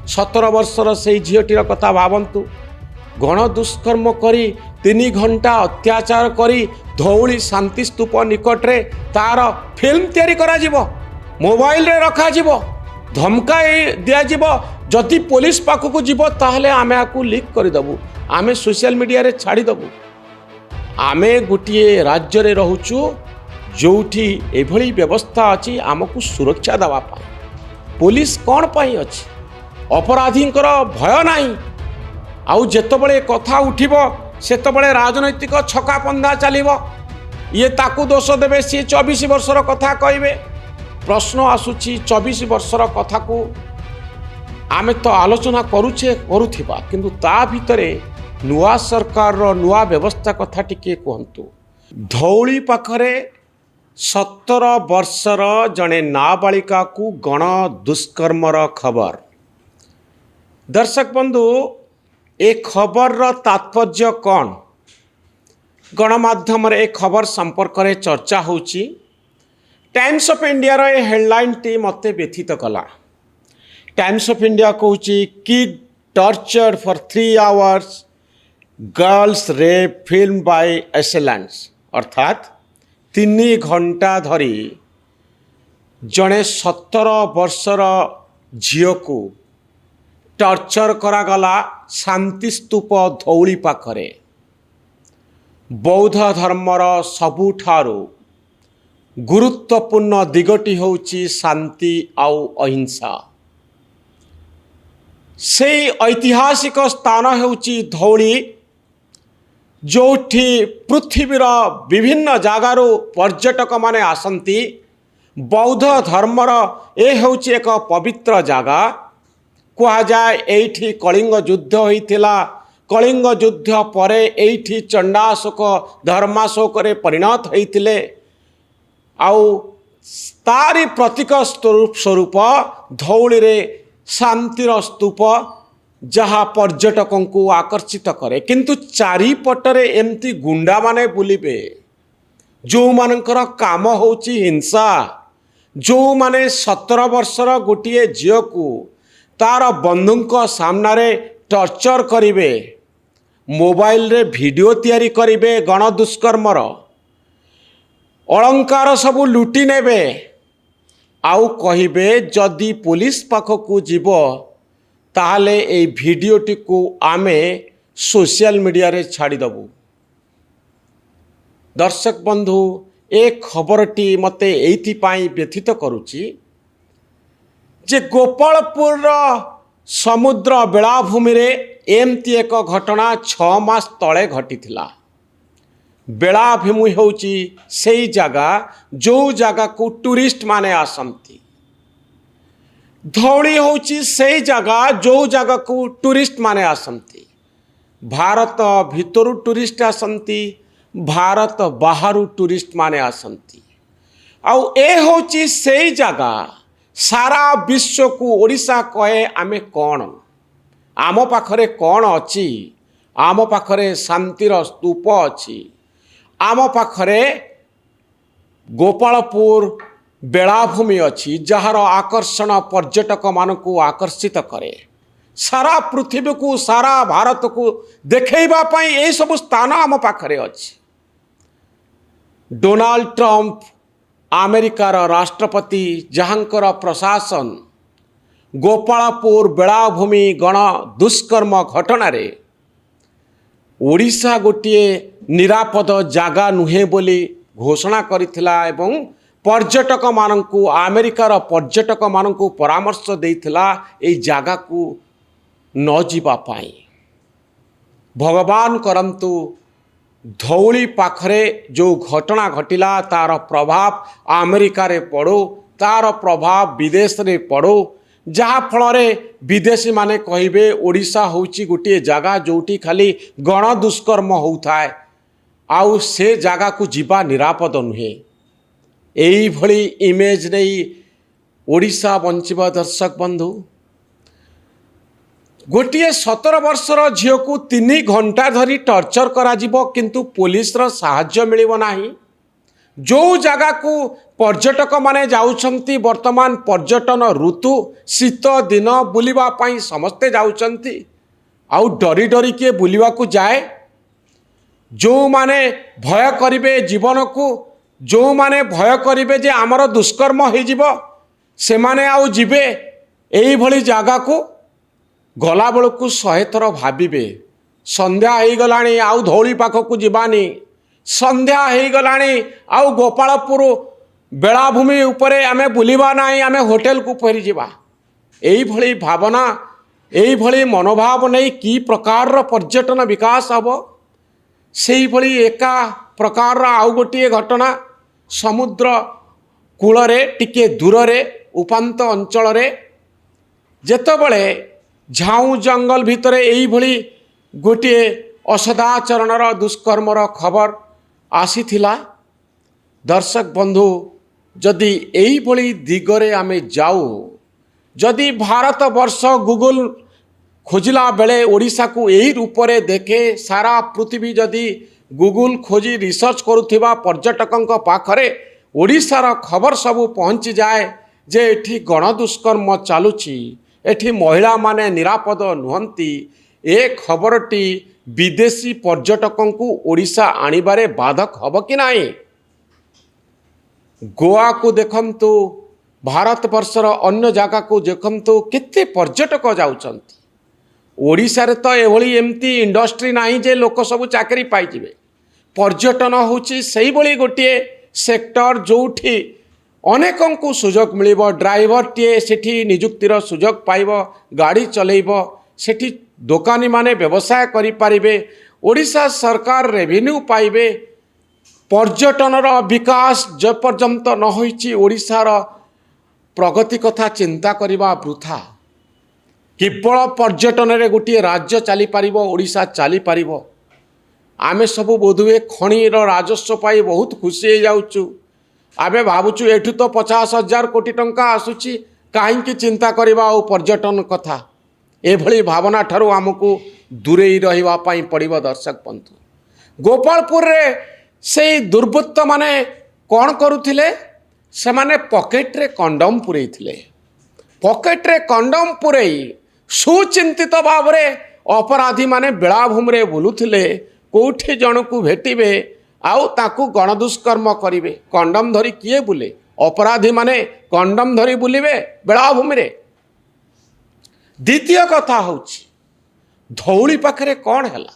17 वर्षर से झीटीर कथा भावतु गण दुष्कर्म करी 3 घंटा अत्याचार करी धौली शांति स्तूप निकटरे तार फिल्म तैयारी करा जिवो मोबाइल रे रखा जिवो धमका दियाजिब जदि पुलिस पाखक जीव ताहले आमे आकु लीक करदेबू आमे सोशल मीडिया रे छाड़ीदेबू आमे गोटे राज्य रे रहूचु जोठी एभली व्यवस्था अच्छी आमको सुरक्षा देवा पुलिस कौन पाई अच्छी अपराधींकर भय नहीं आउ जेतबळे कथा उठिबो सेतबळे राजनैतिक छकापंदा चलिबो ये ताकू दोष देबे सी 24 वर्षर कथा कहबे प्रश्न आसुची 24 वर्षर कथा को आमे तो आलोचना करूछे करूथिबा किंतु ता भितरे नुआ सरकार रो नुआ व्यवस्था कथा टिके कहंतु धौली पाखरे 17 वर्षर जने नाबालिका को गण दुष्कर्मर खबर दर्शक बंधु ए खबर रो तात्पर्य कौन गणमाध्यम रे ए खबर संपर्क रे चर्चा होची टाइम्स ऑफ इंडिया रो ए हेडलाइन टी मते व्यथित कला टाइम्स ऑफ इंडिया कहूची kid tortured for 3 hours girls rape film by assailants अर्थात 3 घंटा धरी जड़े 17 वर्षर झील को टॉर्चर करागला शांति स्तूप धौली पाखरे बौद्ध धर्मर सबुठारु गुरुत्वपूर्ण दिगटी होची शांति आउ अहिंसा से ऐतिहासिक स्थान होची धौली जोठी पृथ्वीर विभिन्न जगार पर्यटक माने आसंती बौद्ध धर्मर ए होची एक पवित्र जगह कह जाए एठी कलिंग युद्ध होइथिला कलिंग युद्ध परे एठी चंडाशोक धर्माशोक रे परिणत होइथिले आउ तारी प्रतीक स्वरूप धौली रे शांतिर स्तूप जहाँ पर्यटकों को आकर्षित करे किंतु चारिपटरे एमती गुंडा माने बुलिबे जो मानकर काम होची हिंसा जो माने 17 वर्षर गोटे झील को तार बंधुों सामने टर्चर करिवे मोबाइल रे वीडियो तैयारी करिवे गण दुष्कर्मर अलंकार सबू लुटी नेबे आउ कहिबे जदि पुलिस पाखकू जीव ताहले ए भिडियोटी को आमे सोशल मीडिया रे छाड़ीदेबू दर्शक बंधु ए खबरटी मते एइथिपाई व्यथित करुची जे गोपालपुर समुद्र बेलाभूमि रे एमती एक घटना 6 मास तले घटीथिला बेलाभूमि होची सेई जगह जो जगह को टूरिस्ट माने आसंती धौली होची सेई जगह जो जगह को टूरिस्ट माने आसंती Bharat भितरु tourist आसंती Bharat Bahru tourist माने आसंती आउ ए होची सेई जगह सारा विश्व को ओडिशा कहे आमे कौन आम पाखरे कौन अच्छी आम पाखरे शांतिर स्तूप अच्छी आम पाखरे गोपालपुर बेलाभूमि अच्छी जार आकर्षण पर्यटक मानकू आकर्षित करे सारा पृथ्वी को सारा भारत को देखैबा पई ए सब स्थान आम पाखरे अच्छी डोनाल्ड ट्रंप अमेरिकार राष्ट्रपति जहाँकर प्रशासन गोपालपुर बेलाभूमि गण दुष्कर्म घटना रे ओडिशा गोटे निरापद जागा नुहे बोली घोषणा करिथिला एवं पर्यटक मानकू अमेरिकार पर्यटक मानकू परामर्श देइथिला ए जागा को न जीवा पाई भगवान करंतु धौली पाखरे जो घटना घटिला तार प्रभाव अमेरिका रे पड़ो तार प्रभाव विदेश रे पड़ो जहाँ फल विदेशी माने कहिबे ओडिशा होची गोटे जगह जोटी खाली गण दुष्कर्म होउथाय आउ से जगह को जीवा निरापद नुहे एई भली इमेज नहीं ओडिशा बंचिबा दर्शक बंधु गोटे 17 वर्षर झील को 3 घंटा धरी टर्चर करा किंतु पुलिस रो साहाय्य मिलिबो नाही जो जगह को पर्यटक माने जाउछंती वर्तमान पर्यटन ऋतु शीत दिन बुलिबा पाई समस्ते जाउछंती आउ डरी डरी के बुलिबा को जाए जो माने भय करिवे जीवन को जो माने भय करिवे जे आमर दुष्कर्म हो जीव से माने आउ जिबे एई भली जगह को गला बेलू 100 थर भाविबे संध्या हो गलानी आउ धौली पाखक जीवानी संध्या हो गलानी आउ गोपालपुर बेलाभूमि उपरे आमे बुलिबा नाही आमे होटेल को फेरी जीवा एई भली भावना एई भली मनोभाव नहीं की प्रकार पर्यटन विकास हब से भली एका प्रकार आउ गोटे घटना समुद्र कूलरे टिके दूर रे उपांत अंचल रे जेतबले झाऊ जंगल भितरे एई भली गोटे असदाचरणर दुष्कर्मर खबर आसीथिला। दर्शक बंधु जदि एई भली दिगरे आमे जाऊ जदि भारत वर्ष गूगल खोजिला बेले ओडिशा को यही रूप में देखे सारा पृथ्वी जदि गूगल खोजी रिसर्च करुथिबा पर्यटकों पाखरे ओडिशार खबर सबू पहुँची जाए जे एठी गणदुष्कर्म चालुची एठी महिला माने निरापद नुहंती ए खबरटी विदेशी पर्यटकों को ओडिशा आनिबारे बाधक हब कि नाही। गोवा को देखंतु भारत वर्षर अन्य जगह को देखंतु केते पर्यटक जाउछंती ओडिशा रे तो एभली एमती इंडस्ट्री नाही जे लोक सब चाकरी पाइजिबे पर्यटन होची सेही भली गोटे सेक्टर जोठी अनेकों को सुजोग मिलिबो ड्राइवर टे सेठी नियुक्तिर सुजोग पाइबो गाड़ी चलेइबो सेठी दोकानी माने व्यवसाय करि पारिबे ओडिशा सरकार रेवेन्यू पाइबे पर्यटनर विकास जे पर्यंत न होईची ओडिशार प्रगति कथा चिंता करिबा वृथा केवल पर्यटन रे गोटे राज्य चली पारिबो ओडिशा चली पारिबो आमे सब बोधुए खणीर राजस्व पाई बहुत खुशी हो जाउछु आबे भावुछु एठु तो 50,000 कोटी टंका आसुची काहींकी चिंता करिबा ओ पर्यटन कथा एभली भावना ठारू आमको दूरेई रहिबा पाई पड़िबो। दर्शक बंधु गोपालपुर रे से दुर्बृत्त माने कौन करुथिले से माने पॉकेट रे कंडम पुरेइथिले पॉकेट रे कंडम पुरेई सुचिंतित भाव रे अपराधी माने बेलाभूमि रे बुलुथिले कोठी जन को भेटिबे आउ ताकू गणदुष्कर्म करिवे कंडम धरी किए बुले अपराधी माने कंडम धरी बुलिबे बेलाभूमि रे। द्वितीय कथा होची धौली पाखरे कौन हैला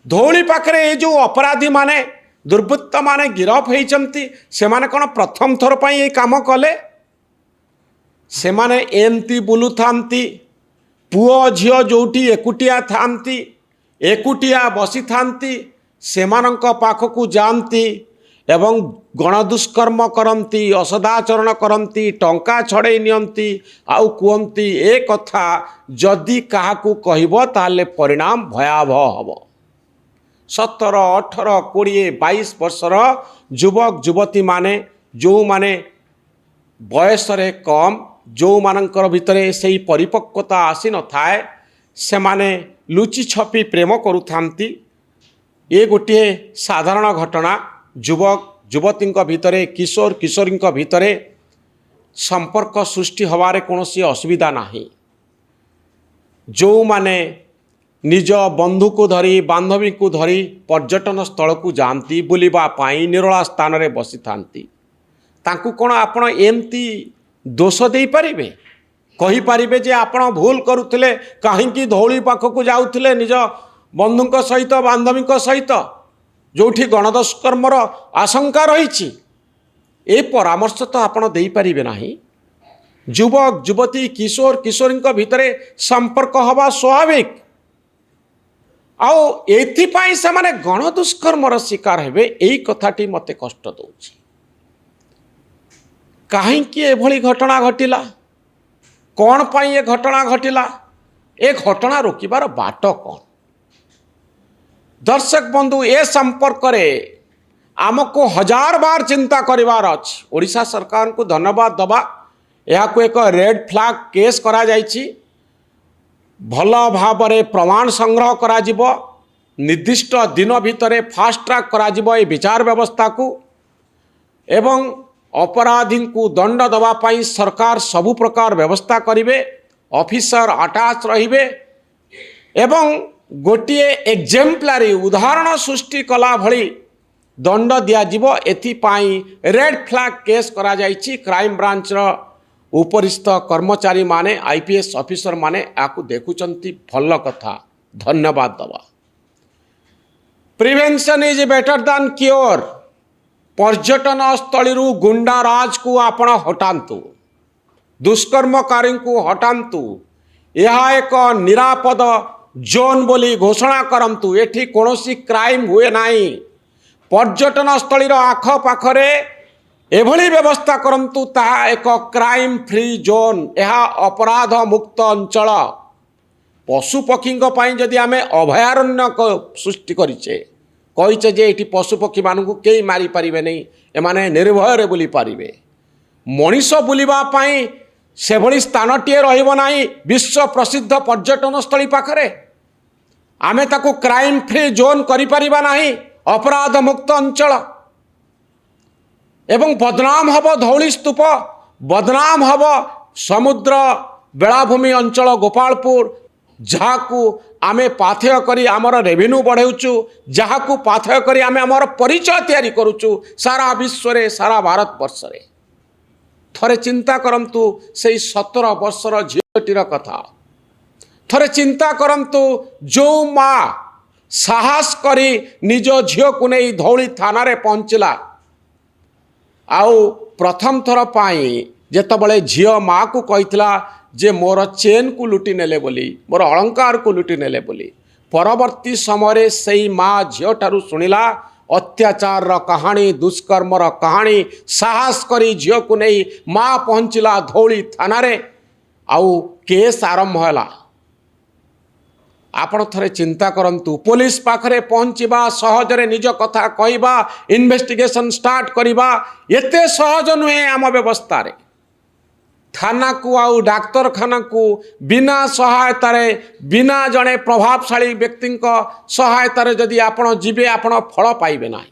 धौली पाखरे ए जो अपराधी माने दुर्बृत्त माने गिरफ होइचंती से माने कोन प्रथम थर पई ए काम कले से माने एमती बुलु थांती पुओ झियो जोटी एकुटिया थांती एकुटिया बसी थांती सेमानंक पाखकू जानती एवं गणदुष्कर्म करती असदाचरण करती टंका छड़े नियंती आउ कहती ए कथा जदि काहाकू कहबो ताले परिणाम भयावह हब। 17, 18, 20, 22 वर्षर युवक युवती माने जो माने बयस रे कम जो मानकर भितरे सेही परिपक्वता आसी न थाए से माने लुचि छपी प्रेम करुथांती ये गोटे साधारण घटना युवक युवती भितरे किशोर किशोरी भितरे संपर्क सृष्टि हबारे कौनसी असुविधा नाही जो माने निज बंधु को धरी बांधवी को धरी पर्यटन स्थल को जाती बुलिबा पाई निरोला स्थान रे बसी थांती तांकू कोन आपण एमती दोष दे पारिबे कहि पारिबे जे आपण भूल करुथिले काहींकी धौली पाखकू जाउथिले निज बंधुଙ୍କ सहित बांधवीଙ୍କ सहित जोठी गणदुष्कर्मर आशंका रही ए परामर्श तो आपण दे पारिबे नाही। युवक युवती किशोर किशोरी भितरे संपर्क हवा स्वाभाविक आओ एथिपाई से माने गणदुष्कर्मर शिकार हेबे एई कथाटी मते कष्ट दउछि काहींकी एभली घटना घटिला कौन पाई ये घटना घटिला ए घटना रोकिबार बाट कौन। दर्शक बंधु ए संपर्क में आमको 1000 बार चिंता करिवार अछि ओडिशा सरकार को धन्यवाद दबा यह एक रेड फ्लैग केस करा जाइछि भल भाव में प्रमाण संग्रह करा जिवो निर्दिष्ट दिन भितर फास्ट ट्रैक करा जिवो ए विचार व्यवस्था को एवं अपराधी को दंड दवा पाई सरकार सबु प्रकार व्यवस्था करिवे, ऑफिसर अटैच रहिबे एवं गोटिए एग्जाम्पलारी उदाहरण सृष्टि कला भली दंड दियाजिबो। एथिपाई रेड फ्लैग केस करा जाइछि। क्राइम ब्रांच रो उपरिस्थ कर्मचारी माने आईपीएस ऑफिसर माने आकु देखुचंती भल कथा, धन्यवाद दवा। Prevention is better than cure. पर्यटन स्थली गुंडा राज को आपण हटांतु, दुष्कर्मकारी को हटांतु, यह एक निरापद जोन बोली घोषणा करंतु। एठी कोनोसी क्राइम हुए नाही। पर्यटन स्थली आख पाखरे एभली व्यवस्था करंतु ताहा एक क्राइम फ्री जोन, यह अपराध मुक्त अंचल। पशु पक्षी जदि आमे अभयारण्य सृष्टि करिचे, कहिचे जे एठी पशु पक्षी मानकु केही मारी पारिबे नहीं, एमाने निर्भय बुली पारिबे। मनीष बुलिबा पाई सेभली स्थानटीए रहिबो नाही विश्व प्रसिद्ध पर्यटन स्थली पाखरे। आमे ताकु क्राइम फ्री जोन करि परिबा नाही, अपराध मुक्त अंचल। एवं बदनाम हब धौली स्तूप, बदनाम हब समुद्र बेलाभूमि अंचल गोपालपुर, जहाकू आमे पाथेय करी आमर रेवेन्यू बढ़ाऊचु, जहाकू पाथेय करी आमे आमर परिचय तैयारी करूचु सारा विश्व रे, सारा भारत वर्ष रे। थरे चिंता करंतु सेई 17 वर्षर झीलटीर कथा। थरे चिंता करंतु जो माँ साहस करी निज झील को नहीं धौली थाना रे पहुँचला, आउ प्रथम थर पाई जेतबले झील माँ को कहितला जे मोर चेन को लुटी नेले बोली, मोर अलंकार को लुटी नेले बोली, परवर्ती समय से माँ झील ठारू शुणिला अत्याचार कहानी, दुष्कर्म कहानी। साहस करी झील को नहीं माँ पहुँचला धौली थाना रे, आउ केस आरंभ होला। आपण थरे चिंता करंतु, पुलिस पाखरे पहुँचवा सहजरे निज कथा कहवा, इन्वेस्टिगेशन स्टार्ट करवा एते सहज नुहे। आम व्यवस्था रे थाना को आउ डाक्तरखाना को बिना सहायता रे, बिना जड़े प्रभावशाली व्यक्ति सहायता रे जदि आपण जीवे आपण फल पाइबे नाही।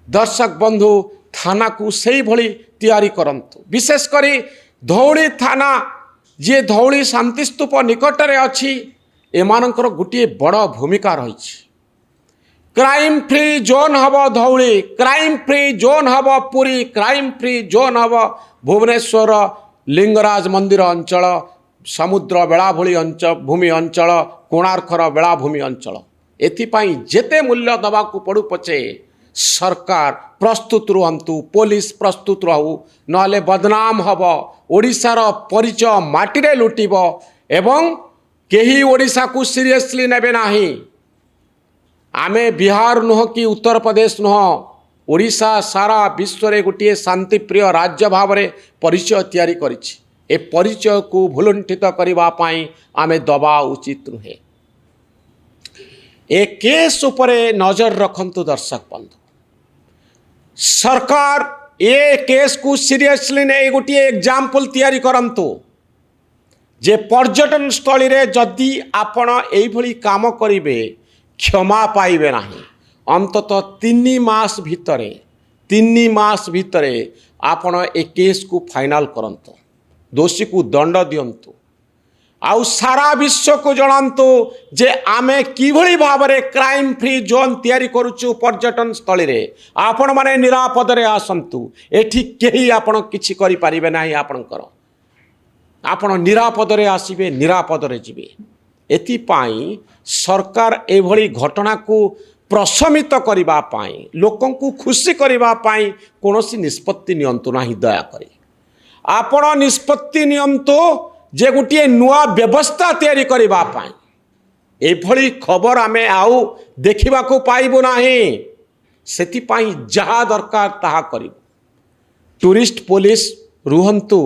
दर्शक बंधु, थाना को सही भली तैयारी करंतु। विशेष करी धौली थाना जे धौली शांतिस्तूप निकट रे अछि, एमानकर गोटे बड़ भूमिका रही। Crime free zone hub Dhauli, crime free zone hub Puri, crime free zone hub Bhubaneswar Lingaraj मंदिर अंचल, समुद्र बेलाभूमि अंचल, भूमि अंचल, कोणार्कर बेलाभूमि अंचल। एथिपाई जेते मूल्य दबाकू पड़ू पछे सरकार प्रस्तुत रुहंतु, पुलिस प्रस्तुत रहू, नले बदनाम हब, ओडिशार परिचय माटीरे लुटिब एवं केही ओडिशा को सीरियसली नेबे नाही। आमे बिहार नुह कि उत्तर प्रदेश नुह, ओडिशा सारा विश्व रे गोटे शांतिप्रिय राज्य भाव में परिचय तैयारी करिछि। ए परिचय को भुलुंठित करबा पाई आमे दबा उचित नुहे। ए केस उपरे नजर रखंतु दर्शक बंधु। सरकार ए केस को सीरियसली ने गोटे एग्जाम्पल तैयारी करंतु जे पर्यटन स्थली रे जदि आपण एई भली काम करिवे क्षमा पाइबे नाही। अंततः 3 मास भितरे आपण ए केस को फाइनल करंतु, दोषी को दंड दियंतु, आउ सारा विश्व को जणांतु जे आमे किभली भाव में क्राइम फ्री जोन तैयारी करूचु पर्यटन स्थली रे। आपण माने निरापद रे आसंतु, एठी केही आपण किछि करि परिबे नाही। आपणकर आपण निरापद रे आसीबे, निरापद रे जिबे। एथिपाई सरकार एभली घटना को प्रशमित करबा पाई, लोकन को खुशी करबा पाई कोनोसी निष्पत्ति नियंतु नाही। दया करी आपण निष्पत्ति नियंतु जे गोटे नुआ व्यवस्था तैयारी करबा पाई। एभली खबर आमे आउ देखिबा को पाइबो नाही। सेथिपाई जहा दरकार ताहा करिबो। Tourist police रुहंतु।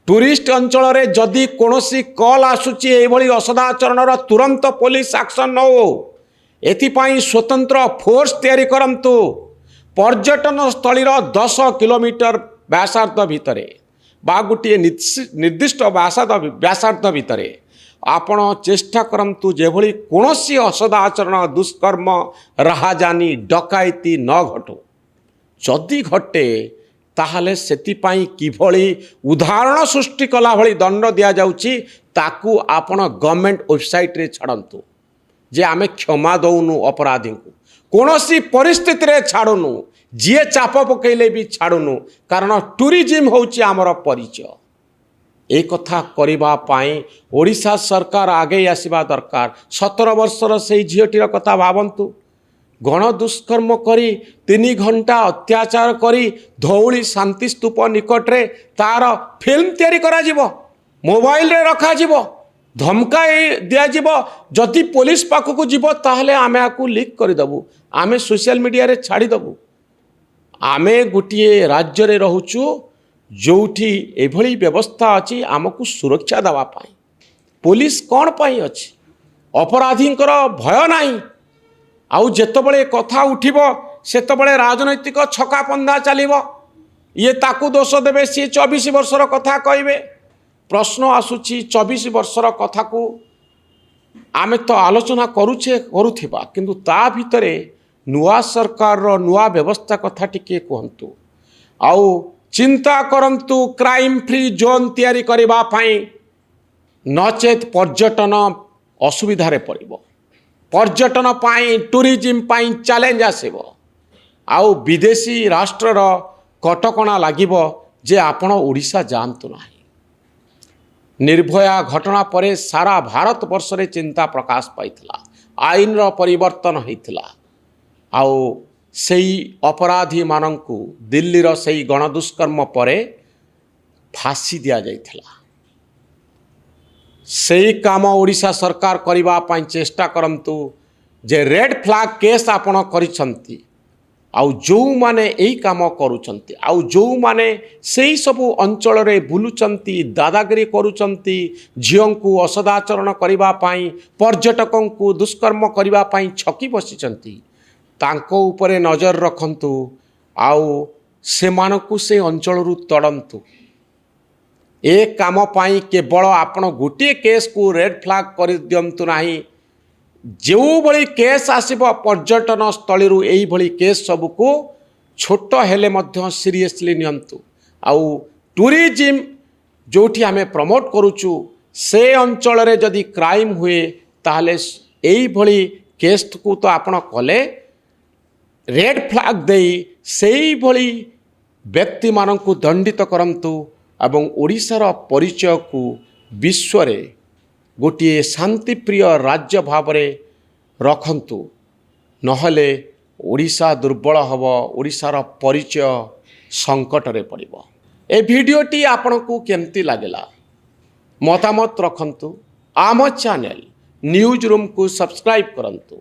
टूरिस्ट अंचल रे जदि कोनोसी कॉल आसुची एभली असदाचरणर तुरंत पुलिस एक्शन नो। एथिपाई स्वतंत्र फोर्स तैयारी करंतु। पर्यटन स्थलीर 10 किलोमीटर व्यासार्ध भितरे बा गोटे निर्दिष्ट व्यासार्ध भितरे आपण चेष्टा करंतु जेभली कोनोसी असदाचरण, दुष्कर्म, राहाजानी, डकायती न घटो। ଯଦି ଘଟେ ତାହେଲେ ସେଥିପାଇଁ କିଭଳି ଉଦାହରଣ ସୃଷ୍ଟି କଲା ଭଳି ଦଣ୍ଡ ଦିଆଯାଉଛି ତାକୁ ଆପଣ ଗଭର୍ଣ୍ଣମେଣ୍ଟ ୱେବସାଇଟ୍ରେ ଛାଡ଼ନ୍ତୁ ଯେ ଆମେ କ୍ଷମା ଦେଉନୁ ଅପରାଧୀଙ୍କୁ, କୌଣସି ପରିସ୍ଥିତିରେ ଛାଡ଼ୁନୁ, ଯିଏ ଚାପ ପକାଇଲେ ବି ଛାଡ଼ୁନୁ, କାରଣ ଟୁରିଜିମ୍ ହେଉଛି ଆମର ପରିଚୟ। ଏ କଥା କରିବା ପାଇଁ ଓଡ଼ିଶା ସରକାର ଆଗେଇ ଆସିବା ଦରକାର। 17 ବର୍ଷର ସେଇ ଝିଅଟିର କଥା ଭାବନ୍ତୁ। ଗଣଦୁଷ୍କର୍ମ କରି 3 ଘଣ୍ଟା ଅତ୍ୟାଚାର କରି ଧଉଳି ଶାନ୍ତିସ୍ତୂପ ନିକଟରେ ତାର ଫିଲ୍ମ ତିଆରି କରାଯିବ, ମୋବାଇଲରେ ରଖାଯିବ, ଧମକାଇ ଦିଆଯିବ। ଯଦି ପୋଲିସ ପାଖକୁ ଯିବ ତାହେଲେ ଆମେ ଆକୁ ଲିକ୍ କରିଦେବୁ, ଆମେ ସୋସିଆଲ ମିଡ଼ିଆରେ ଛାଡ଼ିଦେବୁ। ଆମେ ଗୋଟିଏ ରାଜ୍ୟରେ ରହୁଛୁ ଯେଉଁଠି ଏଭଳି ବ୍ୟବସ୍ଥା ଅଛି ଆମକୁ ସୁରକ୍ଷା ଦେବା ପାଇଁ। ପୋଲିସ କ'ଣ ପାଇଁ ଅଛି? ଅପରାଧୀଙ୍କର ଭୟ ନାହିଁ। ଆଉ ଯେତେବେଳେ କଥା ଉଠିବ ସେତେବେଳେ ରାଜନୈତିକ ଛକାପନ୍ଦା ଚାଲିବ। ଇଏ ତାକୁ ଦୋଷ ଦେବେ, ସିଏ 24 ବର୍ଷର କଥା କହିବେ। ପ୍ରଶ୍ନ ଆସୁଛି 24 ବର୍ଷର କଥାକୁ ଆମେ ତ ଆଲୋଚନା କରୁଥିବା, କିନ୍ତୁ ତା ଭିତରେ ନୂଆ ସରକାରର ନୂଆ ବ୍ୟବସ୍ଥା କଥା ଟିକିଏ କୁହନ୍ତୁ। ଆଉ ଚିନ୍ତା କରନ୍ତୁ କ୍ରାଇମ୍ ଫ୍ରି ଜୋନ୍ ତିଆରି କରିବା ପାଇଁ, ନଚେତ୍ ପର୍ଯ୍ୟଟନ ଅସୁବିଧାରେ ପଡ଼ିବ। ପର୍ଯ୍ୟଟନ ପାଇଁ, ଟୁରିଜିମ୍ ପାଇଁ ଚ୍ୟାଲେଞ୍ଜ ଆସିବ। ଆଉ ବିଦେଶୀ ରାଷ୍ଟ୍ରର କଟକଣା ଲାଗିବ ଯେ ଆପଣ ଓଡ଼ିଶା ଯାଆନ୍ତୁ ନାହିଁ। ନିର୍ଭୟା ଘଟଣା ପରେ ସାରା ଭାରତ ବର୍ଷରେ ଚିନ୍ତା ପ୍ରକାଶ ପାଇଥିଲା, ଆଇନର ପରିବର୍ତ୍ତନ ହୋଇଥିଲା। ଆଉ ସେଇ ଅପରାଧୀମାନଙ୍କୁ ଦିଲ୍ଲୀର ସେଇ ଗଣଦୁଷ୍କର୍ମ ପରେ ଫାଶୀ ଦିଆଯାଇଥିଲା। ସେଇ କାମ ଓଡ଼ିଶା ସରକାର କରିବା ପାଇଁ ଚେଷ୍ଟା କରନ୍ତୁ ଯେ ରେଡ୍ ଫ୍ଲାଗ୍ କେସ୍ ଆପଣ କରିଛନ୍ତି। ଆଉ ଯେଉଁମାନେ ଏଇ କାମ କରୁଛନ୍ତି, ଆଉ ଯେଉଁମାନେ ସେଇ ସବୁ ଅଞ୍ଚଳରେ ବୁଲୁଛନ୍ତି, ଦାଦାଗିରି କରୁଛନ୍ତି, ଝିଅଙ୍କୁ ଅସଦାଚରଣ କରିବା ପାଇଁ, ପର୍ଯ୍ୟଟକଙ୍କୁ ଦୁଷ୍କର୍ମ କରିବା ପାଇଁ ଛକି ବସିଛନ୍ତି, ତାଙ୍କ ଉପରେ ନଜର ରଖନ୍ତୁ। ଆଉ ସେମାନଙ୍କୁ ସେ ଅଞ୍ଚଳରୁ ତଡ଼ନ୍ତୁ। ଏ କାମ ପାଇଁ କେବଳ ଆପଣ ଗୋଟିଏ କେସ୍କୁ ରେଡ୍ ଫ୍ଲାଗ୍ କରିଦିଅନ୍ତୁ ନାହିଁ। ଯେଉଁଭଳି କେସ୍ ଆସିବ ପର୍ଯ୍ୟଟନ ସ୍ଥଳୀରୁ, ଏଇଭଳି କେସ୍ ସବୁକୁ ଛୋଟ ହେଲେ ମଧ୍ୟ ସିରିୟସଲି ନିଅନ୍ତୁ। ଆଉ ଟୁରିଜିମ୍ ଯେଉଁଠି ଆମେ ପ୍ରମୋଟ୍ କରୁଛୁ ସେ ଅଞ୍ଚଳରେ ଯଦି କ୍ରାଇମ୍ ହୁଏ ତାହେଲେ ଏଇଭଳି କେସ୍କୁ ତ ଆପଣ କଲେ, ରେଡ୍ ଫ୍ଲାଗ୍ ଦେଇ ସେଇଭଳି ବ୍ୟକ୍ତିମାନଙ୍କୁ ଦଣ୍ଡିତ କରନ୍ତୁ ଏବଂ ଓଡ଼ିଶାର ପରିଚୟକୁ ବିଶ୍ୱରେ ଗୋଟିଏ ଶାନ୍ତିପ୍ରିୟ ରାଜ୍ୟ ଭାବରେ ରଖନ୍ତୁ। ନହେଲେ ଓଡ଼ିଶା ଦୁର୍ବଳ ହେବ, ଓଡ଼ିଶାର ପରିଚୟ ସଙ୍କଟରେ ପଡ଼ିବ। ଏ ଭିଡ଼ିଓଟି ଆପଣଙ୍କୁ କେମିତି ଲାଗିଲା ମତାମତ ରଖନ୍ତୁ। ଆମ ଚ୍ୟାନେଲ ନ୍ୟୁଜ୍ ରୁମ୍କୁ ସବସ୍କ୍ରାଇବ୍ କରନ୍ତୁ।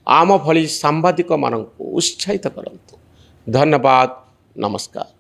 ଆମ ଭଳି ସାମ୍ବାଦିକମାନଙ୍କୁ ଉତ୍ସାହିତ କରନ୍ତୁ। ଧନ୍ୟବାଦ, ନମସ୍କାର।